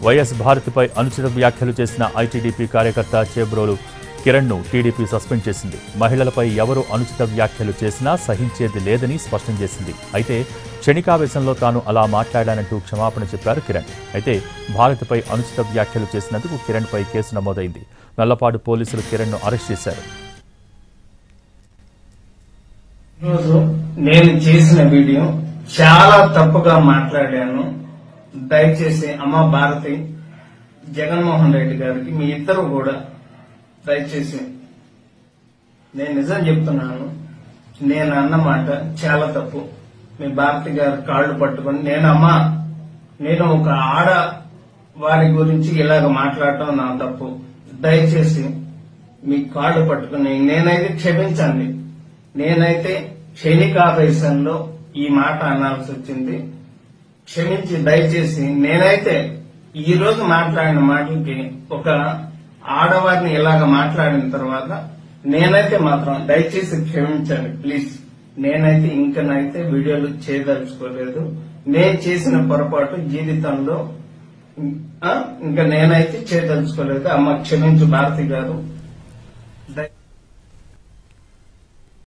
YS భారతిపై అనుచిత వ్యాఖ్యలు చేసిన ఐటీడీపీ కార్యకర్త చేబ్రోలు కిరణ్ను టీడీపీ సస్పెండ్ చేసింది. మహిళలపై ఎవరు అనుచిత వ్యాఖ్యలు చేసినా సహించేది లేదని స్పష్టం చేసింది. అయితే క్షణికావేశంలో తాను అలా మాట్లాడానంటూ క్షమాపణ చెప్పారు కిరణ్. అయితే భారతిపై అనుచిత వ్యాఖ్యలు చేసినందుకు కిరణ్పై కేసు నమోదైంది. నల్లపాడు పోలీసులు కిరణ్ను అరెస్ట్ చేశారు. ఈరోజు నేను చేసిన వీడియో చాలా తప్పుగా మాట్లాడాను. దయచేసి అమ్మ భారతి, జగన్మోహన్ రెడ్డి గారికి మీ ఇద్దరు కూడా దయచేసి నేను నిజం చెప్తున్నాను. నేను అన్నమాట చాలా తప్పు. మీ భారతి గారి కాళ్ళు పట్టుకుని నేను ఒక ఆడ వారి గురించి ఇలాగ మాట్లాడటం నా తప్పు. దయచేసి మీ కాళ్ళు పట్టుకుని నేనైతే క్షమించండి. నేనైతే క్షణికావేశంలో ఈ మాట అనాల్సి వచ్చింది. క్షమించి దయచేసి నేనైతే ఈ రోజు మాట్లాడిన మాటలకి ఒక ఆడవారిని ఇలాగ మాట్లాడిన తర్వాత నేనైతే మాత్రం దయచేసి క్షమించండి ప్లీజ్. నేనైతే ఇంకనైతే వీడియోలు చేయదలుచుకోలేదు. నేను చేసిన పొరపాటు జీవితంలో ఇంకా నేనైతే చేయదలుచుకోలేదు. అమ్మ క్షమించు భారతి గారు.